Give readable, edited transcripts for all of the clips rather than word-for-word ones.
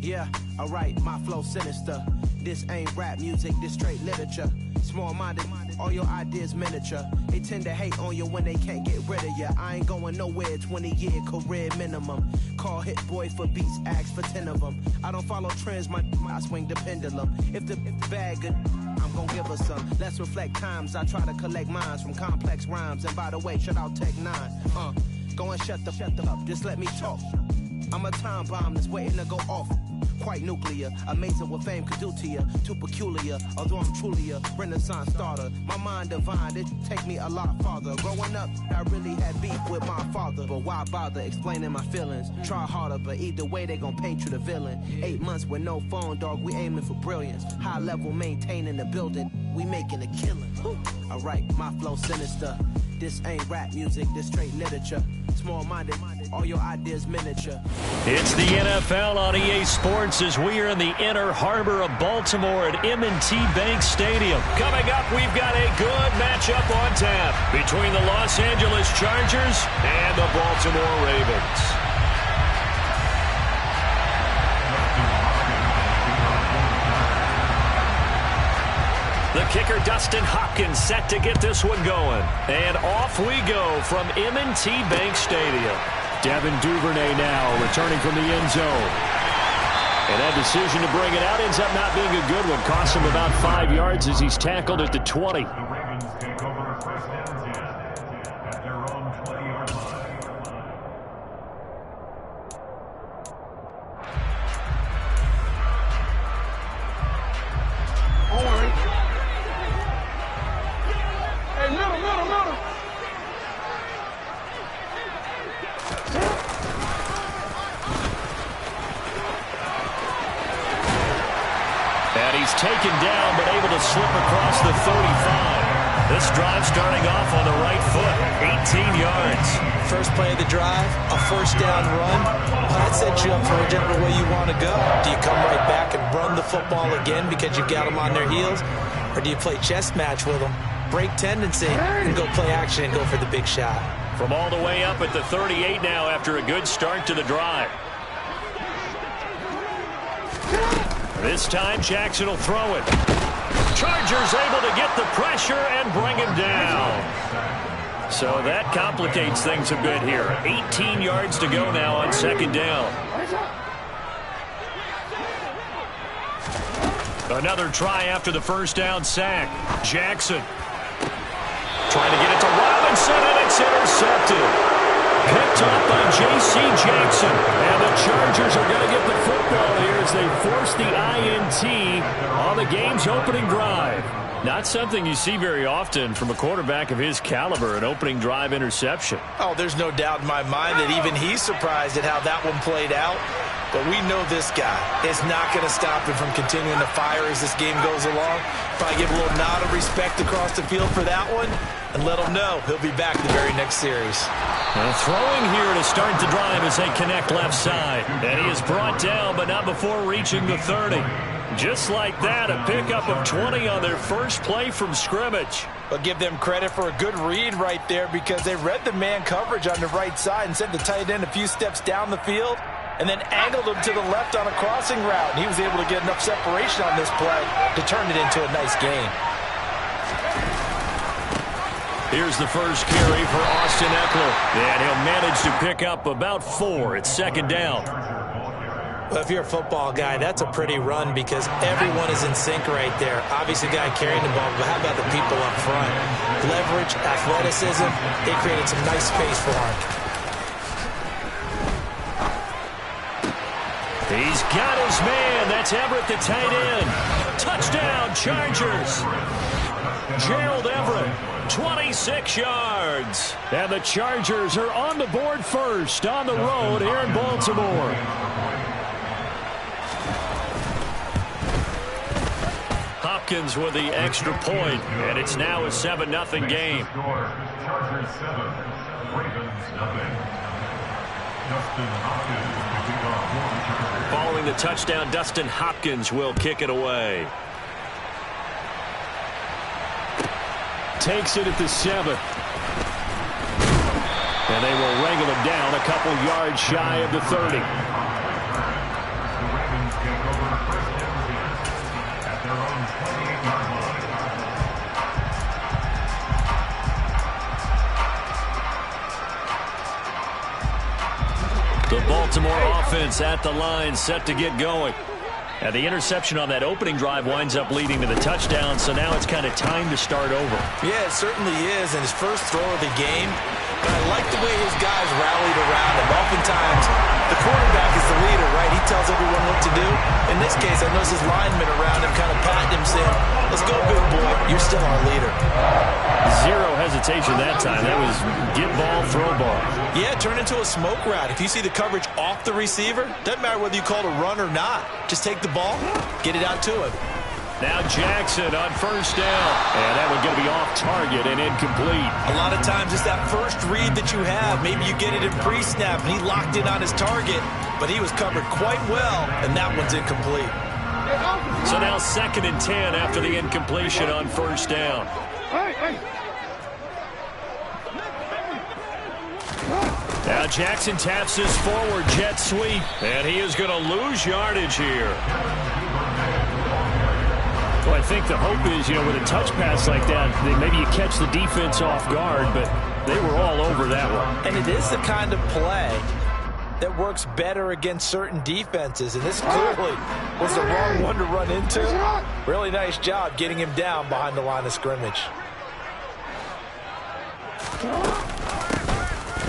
Yeah, alright, my flow sinister. This ain't rap music, this straight literature. Small-minded, all your ideas miniature. They tend to hate on you when they can't get rid of you. I ain't going nowhere, 20-year career minimum. Call Hit Boy for beats, ask for 10 of them. I don't follow trends, I swing the pendulum. If the bag good, I'm gon' give her some. Let's reflect times, I try to collect minds from complex rhymes. And by the way, shout out Tech 9. Go and shut the up, just let me talk. I'm a time bomb that's waiting to go off. Quite nuclear, amazing what fame could do to you. Too peculiar, although I'm truly a renaissance starter. My mind divine, it take me a lot farther. Growing up, I really had beef with my father. But why bother explaining my feelings? Try harder, but either way they gon' paint you the villain. 8 months with no phone, dog, we aiming for brilliance. High level maintaining the building, we making a killing. Alright, my flow sinister. This ain't rap music, this straight literature. Small-minded, all your ideas miniature. It's the NFL on EA Sports as we are in the inner harbor of Baltimore at M&T Bank Stadium. Coming up, we've got a good matchup on tap between the Los Angeles Chargers and the Baltimore Ravens. The kicker, Dustin Hopkins, set to get this one going. And off we go from M&T Bank Stadium. Devin Duvernay now returning from the end zone. And that decision to bring it out ends up not being a good one. Costs him about 5 yards as he's tackled at the 20. Taken down, but able to slip across the 35. This drive starting off on the right foot, 18 yards. First play of the drive, a first down run. That sets you up for whichever way you want to go. Do you come right back and run the football again because you've got them on their heels? Or do you play chess match with them, break tendency, and go play action and go for the big shot? From all the way up at the 38 now after a good start to the drive. This time, Jackson will throw it. Chargers able to get the pressure and bring him down. So that complicates things a bit here. 18 yards to go now on second down. Another try after the first down sack. Jackson trying to get it to Robinson, and it's intercepted. Picked up by J.C. Jackson. And the Chargers are going to get the football here as they force the INT on the game's opening drive. Not something you see very often from a quarterback of his caliber, an opening drive interception. Oh, there's no doubt in my mind that even he's surprised at how that one played out. But we know this guy is not going to stop him from continuing to fire as this game goes along. Probably give a little nod of respect across the field for that one and let him know he'll be back the very next series. And throwing here to start the drive as they connect left side. And he is brought down, but not before reaching the 30. Just like that, a pickup of 20 on their first play from scrimmage. But give them credit for a good read right there because they read the man coverage on the right side and sent the tight end a few steps down the field and then angled him to the left on a crossing route. And he was able to get enough separation on this play to turn it into a nice gain. Here's the first carry for Austin Eckler. And he'll manage to pick up about 4. It's second down. Well, if you're a football guy, that's a pretty run because everyone is in sync right there. Obviously, the guy carrying the ball, but how about the people up front? Leverage, athleticism, they created some nice space for him. He's got his man. That's Everett, the tight end. Touchdown, Chargers. Gerald Everett, 26 yards. And the Chargers are on the board first on the road here in Baltimore. Hopkins with the extra point, and it's now a 7-0 game. Chargers 7, Ravens 0. Following the touchdown, Dustin Hopkins will kick it away. Takes it at the 7. And they will wrangle him down a couple yards shy of the 30. Baltimore offense at the line, set to get going. And the interception on that opening drive winds up leading to the touchdown, so now it's kind of time to start over. Yeah, it certainly is, and his first throw of the game. But I like the way his guys rallied around him. Oftentimes, the quarterback is the leader, right? He tells everyone what to do. In this case, I noticed his linemen around him kind of patting him, saying, let's go, big boy. You're still our leader. Zero hesitation that time. That was get ball, throw ball. Yeah, turn into a smoke route. If you see the coverage off the receiver, doesn't matter whether you call it a run or not. Just take the ball, get it out to him. Now Jackson on first down. And that one's going to be off target and incomplete. A lot of times it's that first read that you have. Maybe you get it in pre-snap, and he locked in on his target, but he was covered quite well, and that one's incomplete. So now 2nd and 10 after the incompletion on first down. Now Jackson taps his forward jet sweep, and he is going to lose yardage here. Well, I think the hope is, with a touch pass like that, maybe you catch the defense off guard, but they were all over that one. And it is the kind of play that works better against certain defenses, and this clearly was the wrong one to run into. Really nice job getting him down behind the line of scrimmage.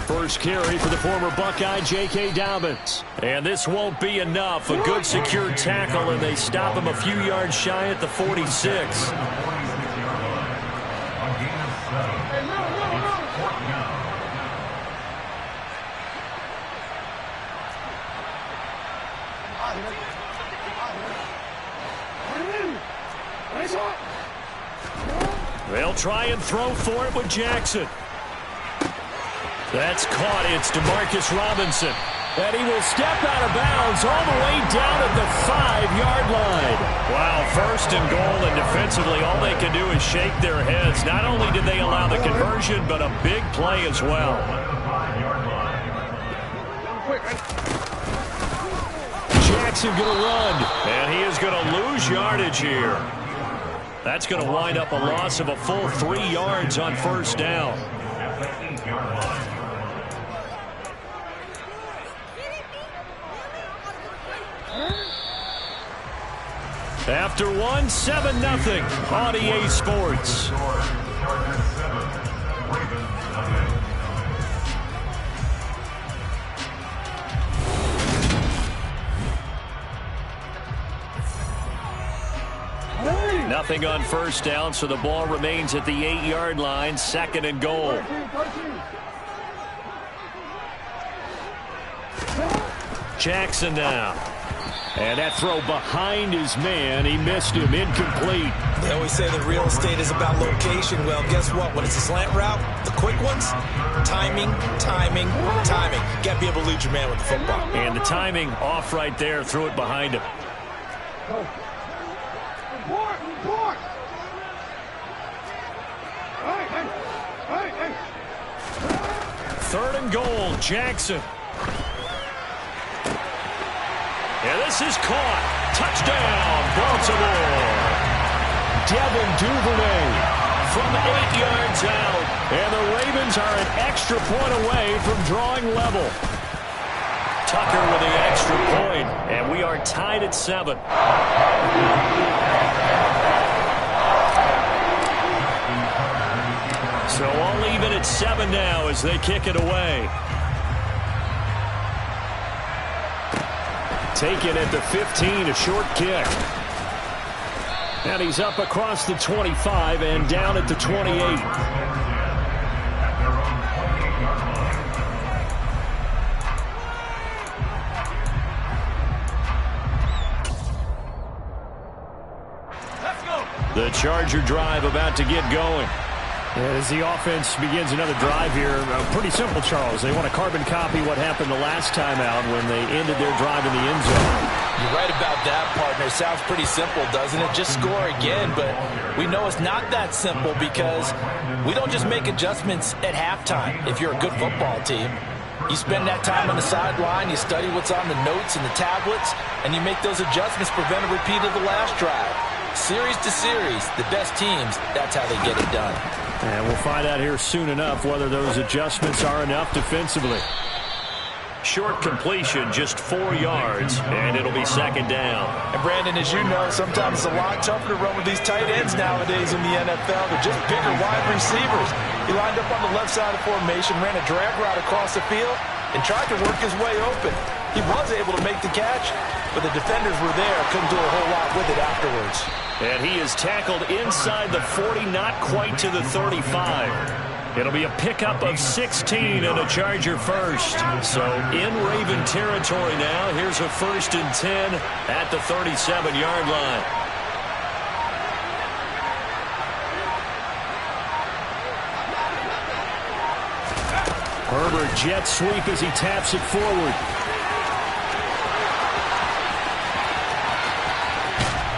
First carry for the former Buckeye, J.K. Dobbins. And this won't be enough. A good secure tackle, and they stop him a few yards shy at the 46. They'll try and throw for it with Jackson. That's caught. It's DeMarcus Robinson. And he will step out of bounds all the way down at the 5-yard line. Wow, 1st and goal, and defensively all they can do is shake their heads. Not only did they allow the conversion, but a big play as well. Jackson going to run, and he is going to lose yardage here. That's going to wind up a loss of a full 3 yards on first down. After 7-0 on EA Sports. Nothing on first down, so the ball remains at the 8-yard line, 2nd and goal. Jackson now. And that throw behind his man, he missed him, incomplete. They always say that real estate is about location. Well, guess what? When it's a slant route, the quick ones, timing, timing, timing. You got to be able to lead your man with the football. And the timing off right there, threw it behind him. Third and goal, Jackson. And this is caught. Touchdown, Baltimore. Devin Duvernay from 8 yards out. And the Ravens are an extra point away from drawing level. Tucker with the extra point. And we are tied at 7. So all even at 7 now as they kick it away. Taken at the 15, a short kick. And he's up across the 25 and down at the 28. The Charger drive about to get going. As the offense begins another drive here, pretty simple, Charles. They want to carbon copy what happened the last time out when they ended their drive in the end zone. You're right about that, partner. Sounds pretty simple, doesn't it? Just score again, but we know it's not that simple because we don't just make adjustments at halftime if you're a good football team. You spend that time on the sideline, you study what's on the notes and the tablets, and you make those adjustments, prevent a repeat of the last drive. Series to series, the best teams, that's how they get it done. And we'll find out here soon enough whether those adjustments are enough defensively. Short completion, just 4 yards, and it'll be second down. And Brandon, as you know, sometimes it's a lot tougher to run with these tight ends nowadays in the NFL. They're just bigger wide receivers. He lined up on the left side of formation, ran a drag route across the field, and tried to work his way open. He was able to make the catch, but the defenders were there, couldn't do a whole lot with it afterwards. And he is tackled inside the 40, not quite to the 35. It'll be a pickup of 16 and a Charger first. So in Raven territory now. Here's a 1st and 10 at the 37-yard line. Herbert jet sweep as he taps it forward.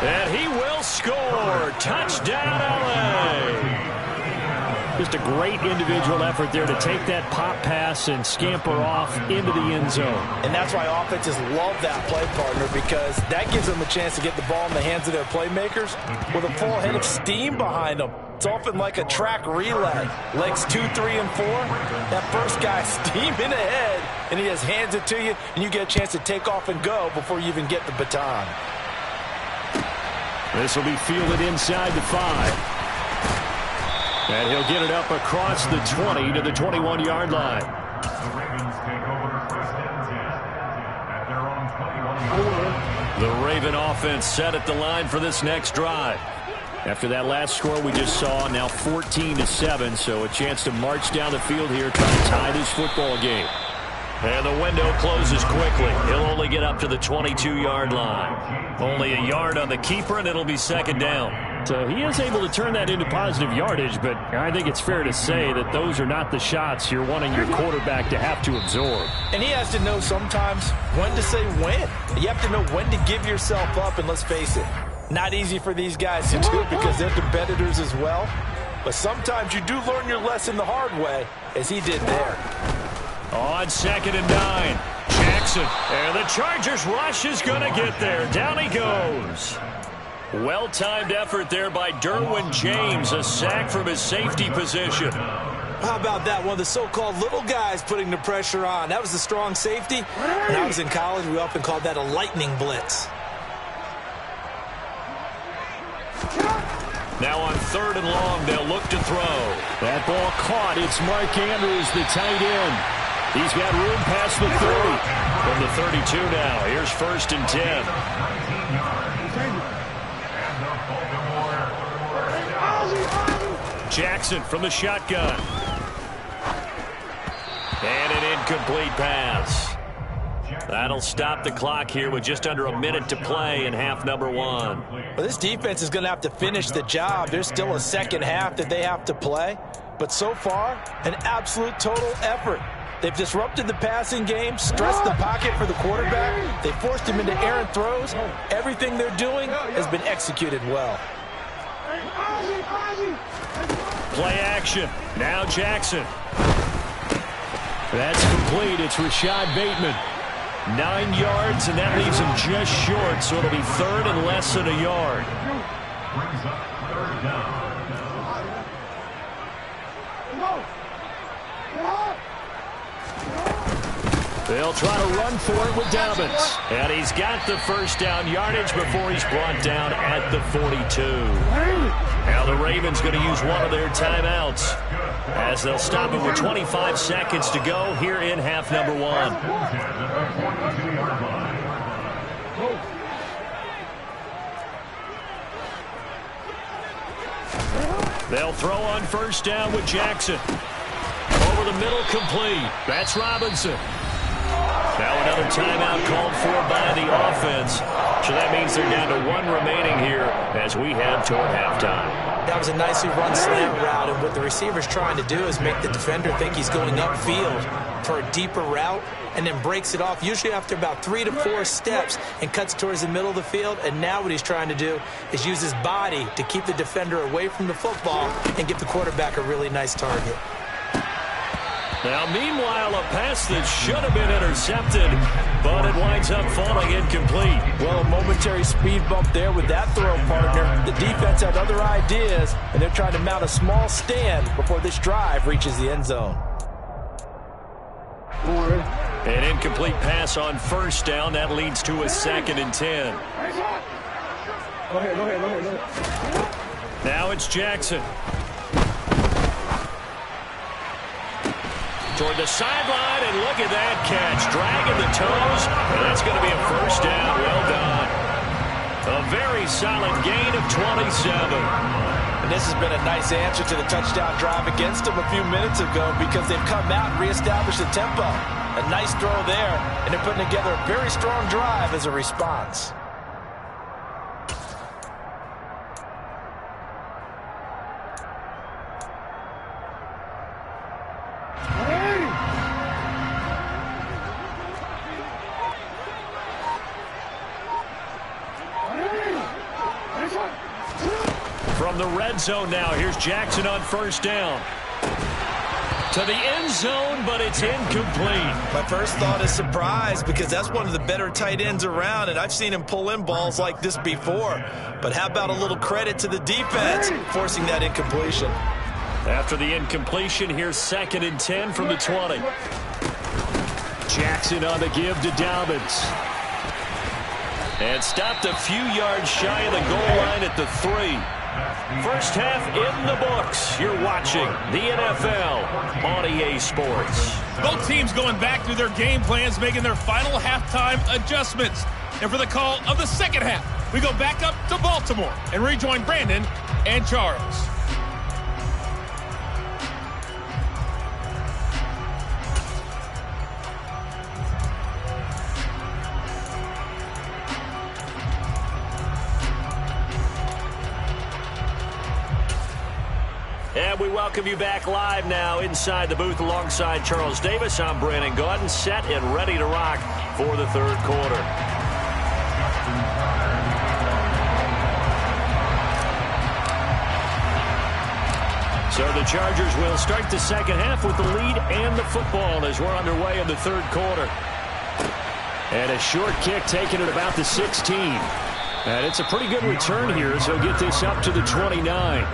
And he will score. Touchdown, LA. Just a great individual effort there to take that pop pass and scamper off into the end zone. And that's why offenses love that play, partner, because that gives them a chance to get the ball in the hands of their playmakers with a full head of steam behind them. It's often like a track relay. Legs 2, 3, and 4. That first guy steaming ahead, and he just hands it to you, and you get a chance to take off and go before you even get the baton. This will be fielded inside the 5. And he'll get it up across the 20 to the 21-yard line. The Ravens take over 1st and 10 at their own 21. The Raven offense set at the line for this next drive. After that last score we just saw, now 14-7, so a chance to march down the field here, trying to tie this football game. And the window closes quickly. He'll only get up to the 22-yard line. Only a yard on the keeper, and it'll be second down. So he is able to turn that into positive yardage, but I think it's fair to say that those are not the shots you're wanting your quarterback to have to absorb. And he has to know sometimes when to say when. You have to know when to give yourself up, and let's face it, not easy for these guys to do because they're competitors as well. But sometimes you do learn your lesson the hard way, as he did there. On 2nd and 9, Jackson, and the Chargers rush is going to get there. Down he goes. Well-timed effort there by Derwin James, a sack from his safety position. How about that? One of the so-called little guys putting the pressure on. That was the strong safety. When I was in college, we often called that a lightning blitz. Now on 3rd and long, they'll look to throw. That ball caught. It's Mark Andrews, the tight end. He's got room past the 30. From the 32 now, here's 1st and 10. Jackson from the shotgun. And an incomplete pass. That'll stop the clock here with just under a minute to play in half number 1. Well, this defense is going to have to finish the job. There's still a second half that they have to play. But so far, an absolute total effort. They've disrupted the passing game, stressed the pocket for the quarterback. They forced him into errant throws. Everything they're doing has been executed well. Play action. Now Jackson. That's complete. It's Rashad Bateman. 9 yards, and that leaves him just short, so it'll be 3rd and less than a yard. Brings up 3rd down. They'll try to run for it with Dobbins. And he's got the first down yardage before he's brought down at the 42. Now the Ravens going to use one of their timeouts as they'll stop it with 25 seconds to go here in half number 1. They'll throw on 1st down with Jackson. Over the middle, complete. That's Robinson. Now another timeout called for by the offense. So that means they're down to 1 remaining here as we head toward halftime. That was a nicely run slant route, and what the receiver's trying to do is make the defender think he's going upfield for a deeper route, and then breaks it off, usually after about 3 to 4 steps, and cuts towards the middle of the field. And now what he's trying to do is use his body to keep the defender away from the football and give the quarterback a really nice target. Now, meanwhile, a pass that should have been intercepted, but it winds up falling incomplete. Well, a momentary speed bump there with that throw, partner. The defense had other ideas, and they're trying to mount a small stand before this drive reaches the end zone. An incomplete pass on first down. That leads to a 2nd and 10. Go ahead. Now it's Jackson. Toward the sideline, and look at that catch. Dragging the toes, and that's going to be a first down. Well done. A very solid gain of 27. And this has been a nice answer to the touchdown drive against them a few minutes ago because they've come out and reestablished the tempo. A nice throw there, and they're putting together a very strong drive as a response. From the red zone now, here's Jackson on first down. To the end zone, but it's incomplete. My first thought is surprise because that's one of the better tight ends around, and I've seen him pull in balls like this before. But how about a little credit to the defense forcing that incompletion? After the incompletion, here's 2nd and 10 from the 20. Jackson on the give to Dobbins. And stopped a few yards shy of the goal line at the 3. First half in the books. You're watching the NFL on EA Sports. Both teams going back through their game plans, making their final halftime adjustments. And for the call of the second half, we go back up to Baltimore and rejoin Brandon and Charles. And we welcome you back live now inside the booth alongside Charles Davis. I'm Brandon Gaudin, set and ready to rock for the third quarter. So the Chargers will start the second half with the lead and the football as we're underway in the third quarter. And a short kick taken at about the 16. And it's a pretty good return here, so get this up to the 29.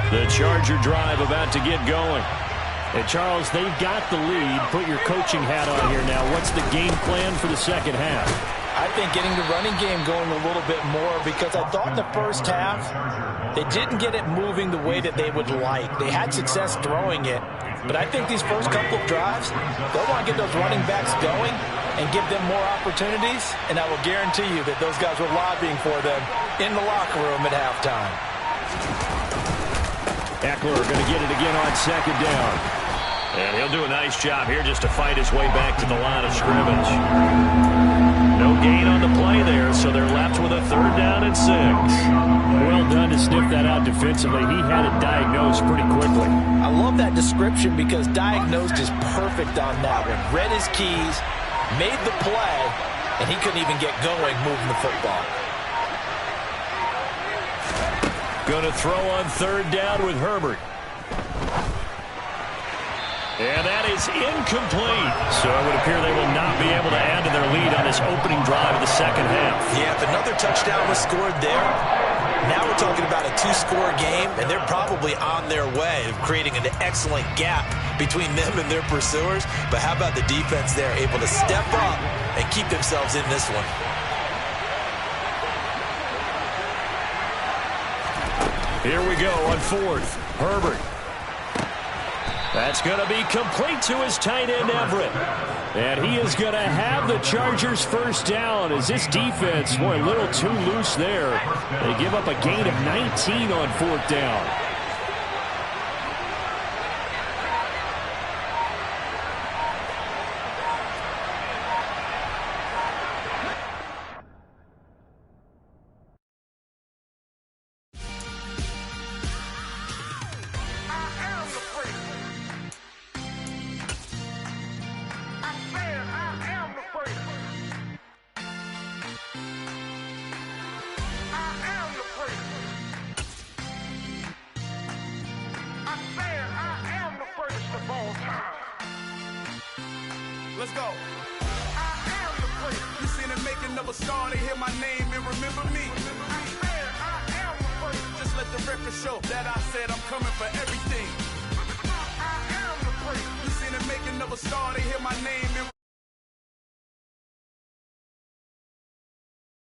The Charger drive about to get going. And Charles, they've got the lead. Put your coaching hat on here now. What's the game plan for the second half? I think getting the running game going a little bit more because I thought in the first half they didn't get it moving the way that they would like. They had success throwing it, but I think these first couple of drives, they'll want to get those running backs going and give them more opportunities, and I will guarantee you that those guys were lobbying for them in the locker room at halftime. Eckler going to get it again on second down. And he'll do a nice job here just to fight his way back to the line of scrimmage. No gain on the play there, so they're left with a 3rd down and 6. Well done to sniff that out defensively. He had it diagnosed pretty quickly. I love that description because diagnosed is perfect on that one. Read his keys, made the play, and he couldn't even get going moving the football. Going to throw on 3rd down with Herbert. And that is incomplete. So it would appear they will not be able to add to their lead on this opening drive of the second half. Yeah, if another touchdown was scored there, now we're talking about a 2-score game, and they're probably on their way of creating an excellent gap between them and their pursuers. But how about the defense there, able to step up and keep themselves in this one? Here we go on 4th. Herbert. That's going to be complete to his tight end, Everett. And he is going to have the Chargers first down as this defense, boy, a little too loose there. They give up a gain of 19 on 4th down. Let's go. I am the praise. You seen the making of a star, they hear my name and remember me. I am the praise. Just let the record show that I said I'm coming for everything. I am the praise. You seen the making of a star, they hear my name